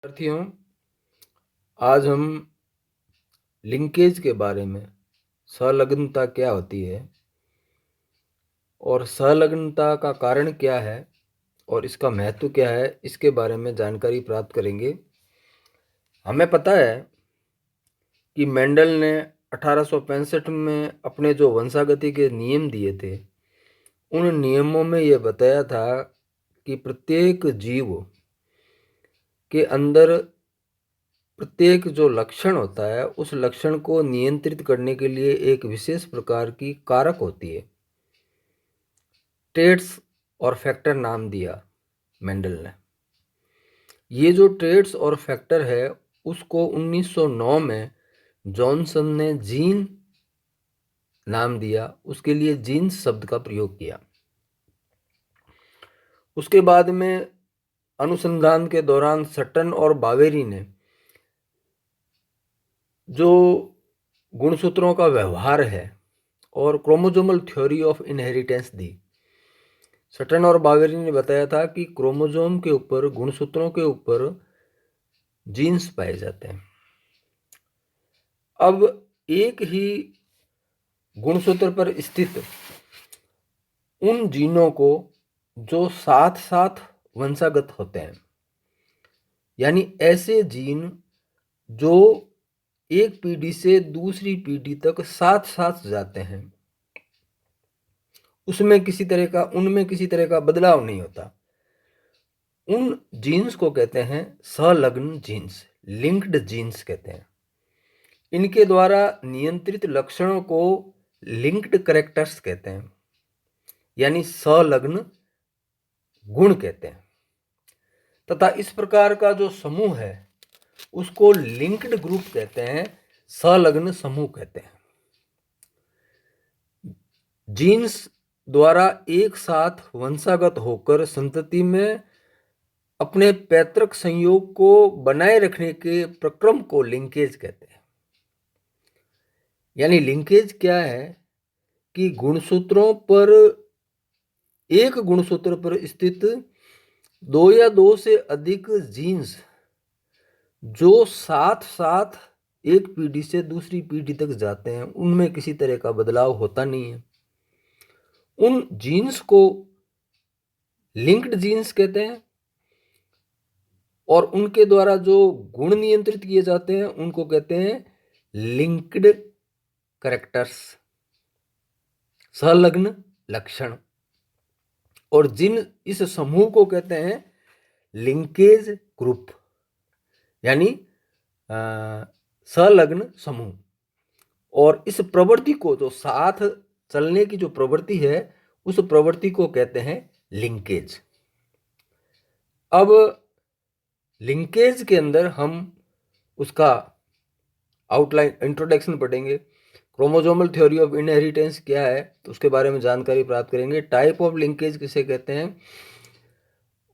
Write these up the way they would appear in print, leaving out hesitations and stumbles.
विद्यार्थियों, आज हम लिंकेज के बारे में, संलग्नता क्या होती है और संलग्नता का कारण क्या है और इसका महत्व क्या है, इसके बारे में जानकारी प्राप्त करेंगे। हमें पता है कि मेंडल ने 1865 में अपने जो वंशागति के नियम दिए थे, उन नियमों में यह बताया था कि प्रत्येक जीव के अंदर प्रत्येक जो लक्षण होता है, उस लक्षण को नियंत्रित करने के लिए एक विशेष प्रकार की कारक होती है। ट्रेड्स और फैक्टर नाम दिया मेंडल ने। ये जो ट्रेड्स और फैक्टर है, उसको 1909 में जॉनसन ने जीन नाम दिया, उसके लिए जीन्स शब्द का प्रयोग किया। उसके बाद में अनुसंधान के दौरान सटन और बावेरी ने जो गुणसूत्रों का व्यवहार है और क्रोमोसोमल थ्योरी ऑफ इनहेरिटेंस दी। सटन और बावेरी ने बताया था कि क्रोमोसोम के ऊपर, गुणसूत्रों के ऊपर जीन्स पाए जाते हैं। अब एक ही गुणसूत्र पर स्थित उन जीनों को जो साथ साथ वंशागत होते हैं, यानी ऐसे जीन जो एक पीढ़ी से दूसरी पीढ़ी तक साथ साथ जाते हैं, उनमें किसी तरह का बदलाव नहीं होता, उन जीन्स को कहते हैं संलग्न जीन्स, लिंक्ड जीन्स कहते हैं। इनके द्वारा नियंत्रित लक्षणों को लिंक्ड कैरेक्टर्स कहते हैं, यानी संलग्न गुण कहते हैं। तथा इस प्रकार का जो समूह है, उसको लिंक्ड ग्रुप कहते हैं, संलग्न समूह कहते हैं। जीन्स द्वारा एक साथ वंशागत होकर संतति में अपने पैतृक संयोग को बनाए रखने के प्रक्रम को लिंकेज कहते हैं। यानी लिंकेज क्या है कि गुणसूत्रों पर, एक गुणसूत्र पर स्थित दो या दो से अधिक जीन्स जो साथ साथ एक पीढ़ी से दूसरी पीढ़ी तक जाते हैं, उनमें किसी तरह का बदलाव होता नहीं है। उन जीन्स को लिंक्ड जीन्स कहते हैं और उनके द्वारा जो गुण नियंत्रित किए जाते हैं, उनको कहते हैं लिंक्ड कैरेक्टर्स, संलग्न लक्षण। और जिन इस समूह को कहते हैं लिंकेज ग्रुप, यानी संलग्न समूह। और इस प्रवृत्ति को, जो साथ चलने की जो प्रवृत्ति है, उस प्रवृत्ति को कहते हैं लिंकेज। अब लिंकेज के अंदर हम उसका आउटलाइन, इंट्रोडक्शन पढ़ेंगे। क्रोमोसोमल थ्योरी ऑफ इनहेरिटेंस क्या है, तो उसके बारे में जानकारी प्राप्त करेंगे। टाइप ऑफ लिंकेज किसे कहते हैं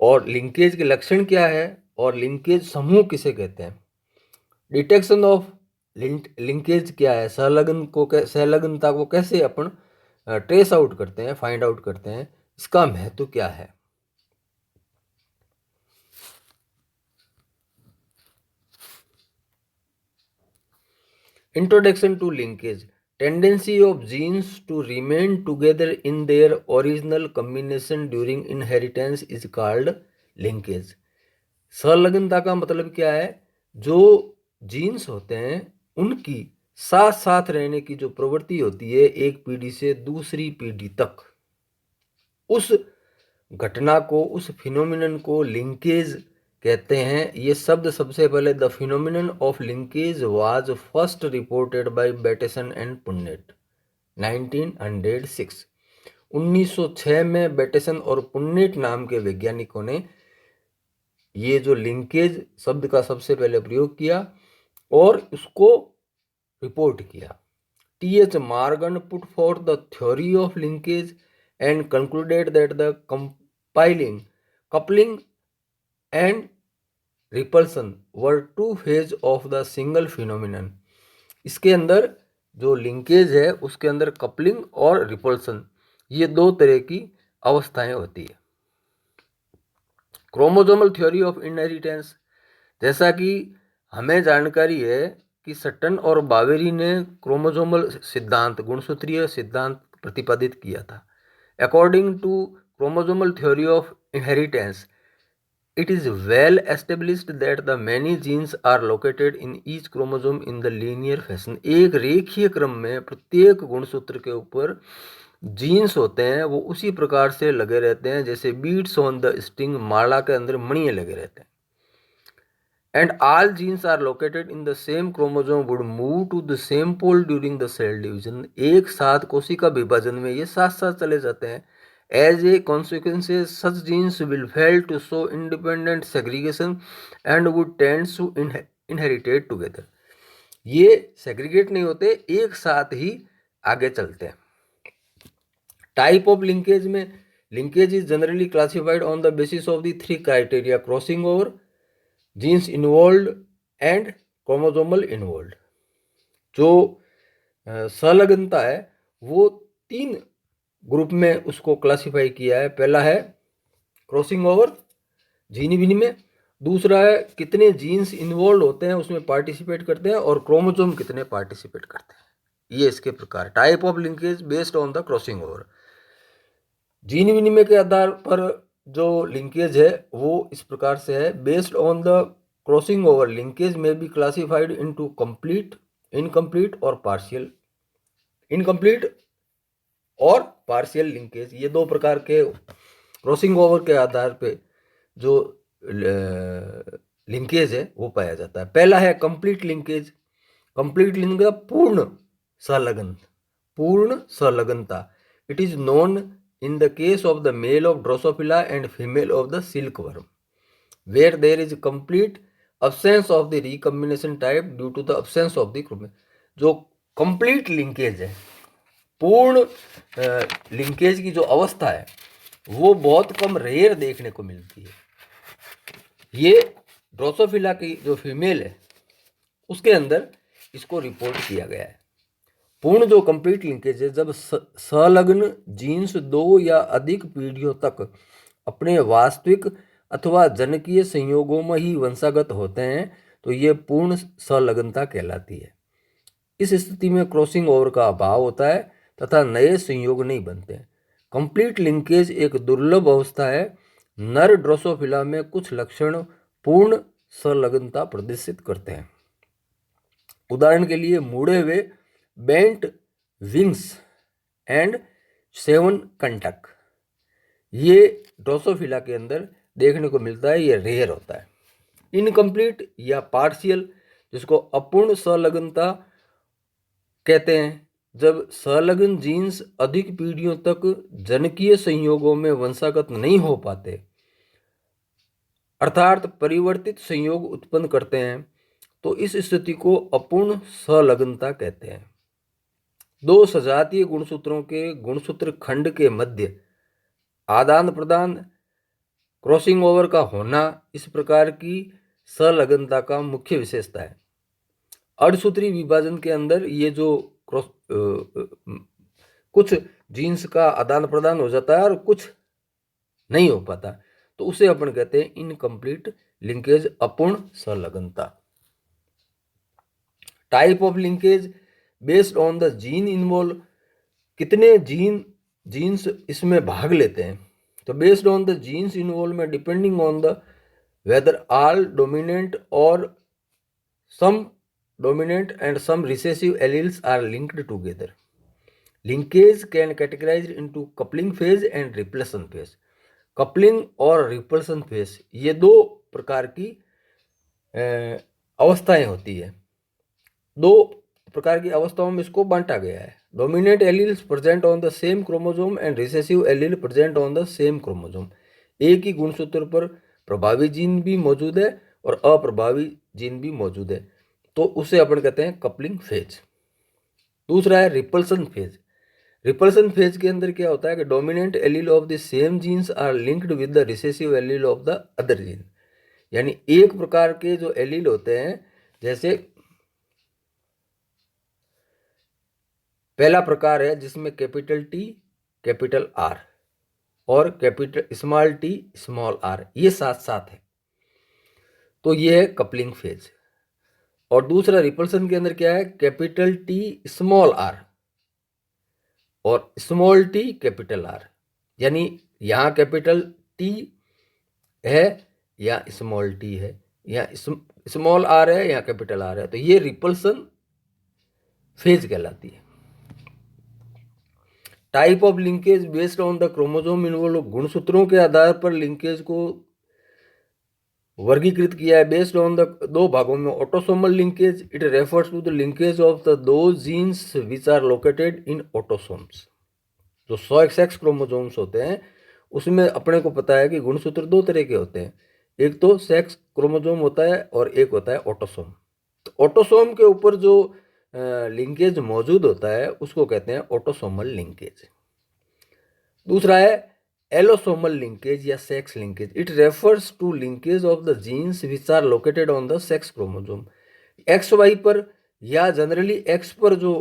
और लिंकेज के लक्षण क्या है और लिंकेज समूह किसे कहते हैं। डिटेक्शन ऑफ लिंकेज क्या है, संलग्नता को कैसे अपन ट्रेस आउट करते हैं, फाइंड आउट करते हैं, इसका महत्व क्या है। Introduction to linkage. Tendency of genes to remain together in their original combination during inheritance is called linkage. संलग्नता का मतलब क्या है, जो जीन्स होते हैं उनकी साथ साथ रहने की जो प्रवृत्ति होती है एक पीढ़ी से दूसरी पीढ़ी तक, उस घटना को, उस फिनोमिनन को लिंकेज कहते हैं। ये शब्द सबसे पहले the phenomenon of linkage was first reported by Bateson and Punnett 1906। 1906 में बैटेसन और पुन्नेट नाम के वैज्ञानिकों ने ये जो लिंकेज शब्द का सबसे पहले प्रयोग किया और उसको रिपोर्ट किया। T.H. Morgan put forth the theory of linkage and concluded that the coupling and repulsion were two phases of the single phenomenon. इसके अंदर जो लिंकेज है, उसके अंदर कपलिंग और रिपल्सन, ये दो तरह की अवस्थाएं होती है। Chromosomal theory of inheritance. जैसा कि हमें जानकारी है कि सटन और बावेरी ने क्रोमोसोमल सिद्धांत, गुणसूत्रीय सिद्धांत प्रतिपादित किया था। According to chromosomal theory of inheritance, it is well established that the many genes are located in each chromosome in the linear fashion। एक रेखीय क्रम में प्रत्येक गुणसूत्र के ऊपर जीन्स होते हैं, वो उसी प्रकार से लगे रहते हैं जैसे बीड्स ऑन द स्ट्रिंग, माला के अंदर मणियां लगे रहते हैं। And all genes are located in the same chromosome would move to the same pole during the cell division. एक साथ कोशिका विभाजन में ये साथ साथ चले जाते हैं। As a consequence, such genes will fail to show independent segregation and would tend to inherited together। ये सेग्रीगेट नहीं होते, एक साथ ही आगे चलते हैं। टाइप ऑफ लिंकेज में, linkage is generally classified on the basis of the 3 criteria: crossing over, jeans involve and chromosomal involve. जो संलग्नता है वो 3 ग्रुप में उसको क्लासिफाई किया है। पहला है क्रॉसिंग ओवर, जीन विनिमय। दूसरा है कितने जीन्स इन्वॉल्व होते हैं, उसमें पार्टिसिपेट करते हैं, और क्रोमोसोम कितने पार्टिसिपेट करते हैं। ये इसके प्रकार। Type of linkage based on the crossing over. Gene विनिमय के आधार पर जो लिंकेज है वो इस प्रकार से है: based on the crossing over, linkage में be classified into complete, incomplete और पार्शियल। इनकम्प्लीट और पार्शियल लिंकेज, ये 2 प्रकार के क्रॉसिंग ओवर के आधार पे जो लिंकेज है वो पाया जाता है। पहला है कंप्लीट लिंकेज। कंप्लीट लिंकेज पूर्ण संलग्न, पूर्ण संलग्नता। It is known in the case of the male of drosophila and female of the silkworm, where there is complete absence of the recombination type due to the absence of the chromosome. जो complete linkage है, पूर्ण linkage की जो अवस्था है वो बहुत कम rare देखने को मिलती है। ये ड्रोसोफिला की जो फीमेल है उसके अंदर इसको रिपोर्ट किया गया है। पूर्ण जो कंप्लीट लिंकेज है, जब संलग्न जीन्स 2 या अधिक पीढ़ियों तक अपने वास्तविक अथवा जनकीय संयोगों में ही वंशागत होते हैं तो ये पूर्ण संलग्नता कहलाती है। इस स्थिति में क्रॉसिंग ओवर का अभाव होता है तथा नए संयोग नहीं बनते। कंप्लीट लिंकेज एक दुर्लभ अवस्था है। नर ड्रोसोफिला में कुछ लक्षण पूर्ण संलग्नता प्रदर्शित करते हैं। उदाहरण के लिए मुड़े हुए बेंट विंग्स एंड 7 कंटक, ये ड्रोसोफिला के अंदर देखने को मिलता है, ये रेयर होता है। इनकम्प्लीट या पार्शियल, जिसको अपूर्ण संलग्नता कहते हैं, जब संलग्न जीन्स अधिक पीढ़ियों तक जनकीय संयोगों में वंशागत नहीं हो पाते, अर्थात परिवर्तित संयोग उत्पन्न करते हैं, तो इस स्थिति को अपूर्ण संलग्नता कहते हैं। 2 सजातीय गुणसूत्रों के गुणसूत्र खंड के मध्य आदान प्रदान, क्रॉसिंग ओवर का होना इस प्रकार की संलग्नता का मुख्य विशेषता है। अर्धसूत्री विभाजन के अंदर ये जो कुछ जीन्स का आदान प्रदान हो जाता है और कुछ नहीं हो पाता, तो उसे अपन कहते हैं इनकम्प्लीट लिंकेज, अपूर्ण संलग्नता। Type of linkage based on the gene involve, कितने जीन्स इसमें भाग लेते हैं, तो based on the genes involve में depending on the whether all dominant और some dominant and some recessive alleles are linked together. Linkage can categorize into coupling phase and repulsion phase. Coupling और repulsion phase, ये 2 प्रकार की अवस्थाएं होती है। 2 प्रकार की अवस्थाओं में इसको बांटा गया है। Dominant alleles present on the same chromosome and recessive allele present on the same chromosome. एक ही गुणसूत्र पर प्रभावी जीन भी मौजूद है और अप्रभावी जीन भी मौजूद है, तो उसे अपन कहते हैं कपलिंग फेज। दूसरा है रिपल्सन फेज। रिपल्सन फेज के अंदर क्या होता है कि dominant allele of the same genes are linked with the recessive allele of the other gene. यानी एक प्रकार के जो एलील होते हैं, जैसे पहला प्रकार है जिसमें कैपिटल टी कैपिटल आर और capital small T small R, ये साथ साथ है। तो ये है कपलिंग फेज। और दूसरा रिपल्सन के अंदर क्या है, कैपिटल टी स्मॉल आर और स्मॉल टी कैपिटल आर, यानी यहाँ कैपिटल टी है या स्मॉल टी है या स्मॉल आर है या कैपिटल आर है, तो ये रिपल्सन फेज कहलाती है। Type of linkage based on the chromosome involve, गुणसूत्रों के आधार पर लिंकेज को वर्गीकृत किया है बेस्ड ऑन द दो भागों में। Autosomal linkage, it refers to the linkage of the दो genes which are located in autosomes. जो 100 सेक्स क्रोमोसोम्स होते हैं उसमें अपने को पता है कि गुणसूत्र दो तरह के होते हैं, एक तो सेक्स क्रोमोसोम होता है और एक होता है ऑटोसोम। तो ऑटोसोम के ऊपर जो लिंकेज मौजूद होता है उसको कहते हैं ऑटोसोमल लिंकेज। दूसरा है एलोसोमल लिंकेज या sex linkage, it refers to linkage of the genes which are located on the sex chromosome. X Y पर या जनरली एक्स पर जो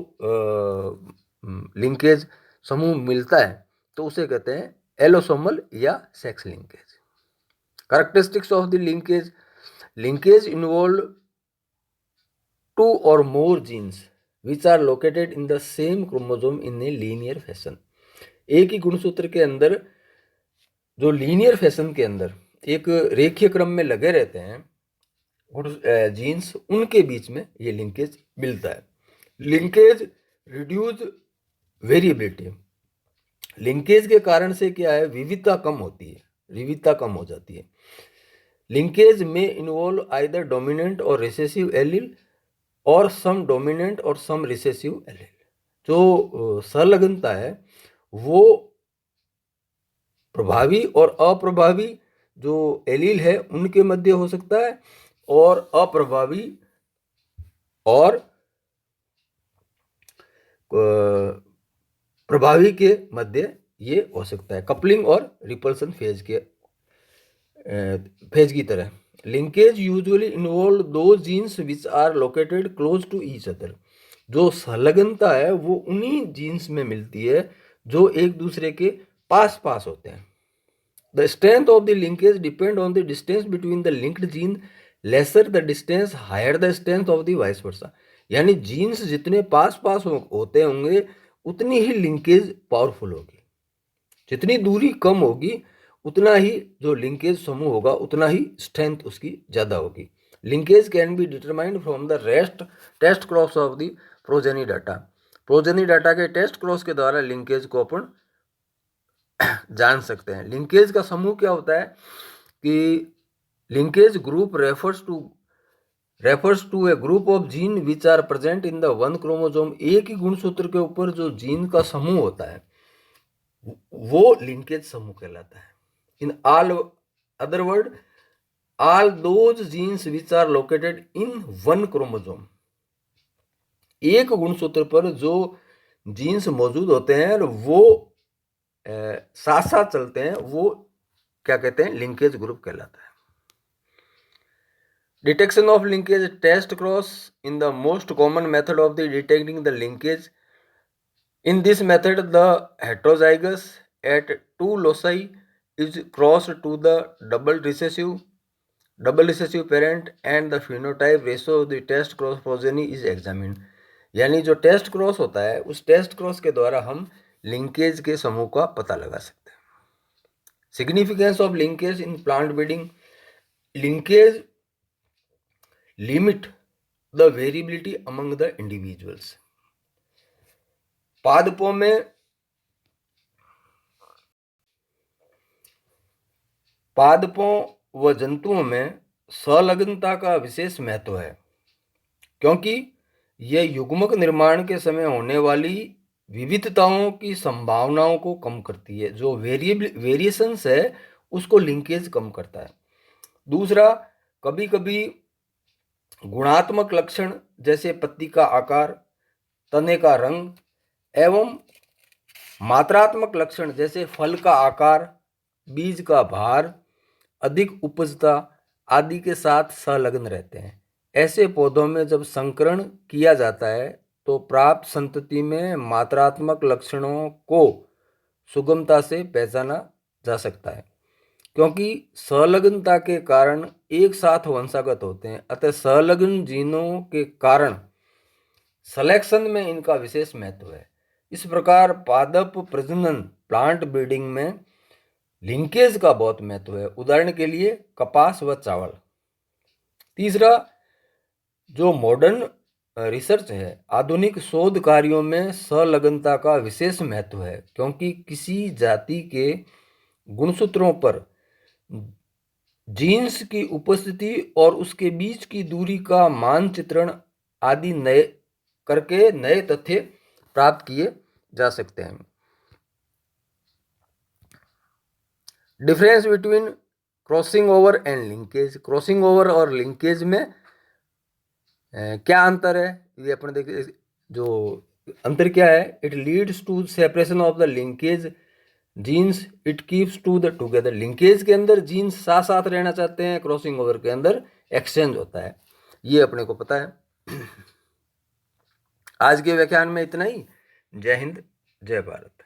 लिंकेज समूह मिलता है तो उसे कहते हैं एलोसोमल या sex linkage. Characteristics of the linkage, linkage involve two और more genes which are located in the same chromosome in a linear fashion. एक ही गुणसूत्र के अंदर जो लीनियर फैशन के अंदर एक रेखीय क्रम में लगे रहते हैं जीन्स, उनके बीच में ये लिंकेज मिलता है। लिंकेज रिड्यूस वेरिएबिलिटी, लिंकेज के कारण से क्या है, विविधता कम होती है, विविधता कम हो जाती है। लिंकेज में इन्वॉल्व आइदर डोमिनेंट और रिसेसिव एलील और सम डोमिनेंट और सम रिसेसिव एलील। जो संलग्नता है वो प्रभावी और अप्रभावी जो एलील है उनके मध्य हो सकता है और अप्रभावी और प्रभावी के मध्य ये हो सकता है, कपलिंग और रिपल्सन फेज की तरह। लिंकेज यूजुअली इन्वॉल्व दो genes which are located close to each other, जो संलग्नता है वो उन्हीं जीन्स में मिलती है जो एक दूसरे के पास पास होते हैं। The strength of the linkage depend on the distance between the linked gene, lesser the distance higher the strength of the vice versa. यानी जीन्स जितने पास पास होते होंगे उतनी ही लिंकेज पावरफुल होगी, जितनी दूरी कम होगी उतना ही जो लिंकेज समूह होगा उतना ही स्ट्रेंथ उसकी ज़्यादा होगी। Linkage can be determined from the test cross of the progeny data, progeny data के टेस्ट क्रॉस के द्वारा लिंकेज को अपन जान सकते हैं। लिंकेज का समूह क्या होता है कि linkage group refers to a group of gene which are present in the one chromosome. एक ही गुणसूत्र के ऊपर जो जीन का समूह होता है वो लिंकेज समूह कहलाता है। In all other word, all those genes which are located in one chromosome, एक गुणसूत्र पर जो जीन्स मौजूद होते हैं वो साथ साथ चलते हैं, वो क्या कहते हैं, लिंकेज ग्रुप कहलाता है। Detection of linkage test cross in the most common method of the detecting the linkage. In this method the heterozygous at two loci is crossed to the double recessive parent and the phenotype ratio of the test cross progeny is examined। यानी जो test cross होता है उस test cross के द्वारा हम linkage के समूह का पता लगा सकते हैं। Significance of linkage in plant breeding, linkage limit the variability among the individuals. पादपों व जंतुओं में संलग्नता का विशेष महत्व है क्योंकि यह युग्मक निर्माण के समय होने वाली विविधताओं की संभावनाओं को कम करती है। जो वेरिएशंस है उसको लिंकेज कम करता है। दूसरा, कभी कभी गुणात्मक लक्षण जैसे पत्ती का आकार, तने का रंग एवं मात्रात्मक लक्षण जैसे फल का आकार, बीज का भार, अधिक उपजता आदि के साथ संलग्न रहते हैं। ऐसे पौधों में जब संकरण किया जाता है तो प्राप्त संतति में मात्रात्मक लक्षणों को सुगमता से पहचाना जा सकता है क्योंकि संलग्नता के कारण एक साथ वंशागत होते हैं, अतः संलग्न जीनों के कारण सिलेक्शन में इनका विशेष महत्व है। इस प्रकार पादप प्रजनन प्लांट ब्रीडिंग में लिंकेज का बहुत महत्व है, उदाहरण के लिए कपास व चावल। तीसरा, जो मॉडर्न रिसर्च है, आधुनिक शोध कार्यों में संलग्नता का विशेष महत्व है, क्योंकि किसी जाति के गुणसूत्रों पर जीन्स की उपस्थिति और उसके बीच की दूरी का मानचित्रण आदि नए तथ्य प्राप्त किए जा सकते हैं। Difference between crossing over and linkage. Crossing over और लिंकेज में क्या अंतर है, ये अपन देखिए। जो अंतर क्या है, it leads to separation of the linkage genes, it keeps to the together. Linkage के अंदर जीन्स साथ साथ रहना चाहते हैं, क्रॉसिंग ओवर के अंदर एक्सचेंज होता है, ये अपने को पता है। आज के व्याख्यान में इतना ही। जय हिंद, जय भारत।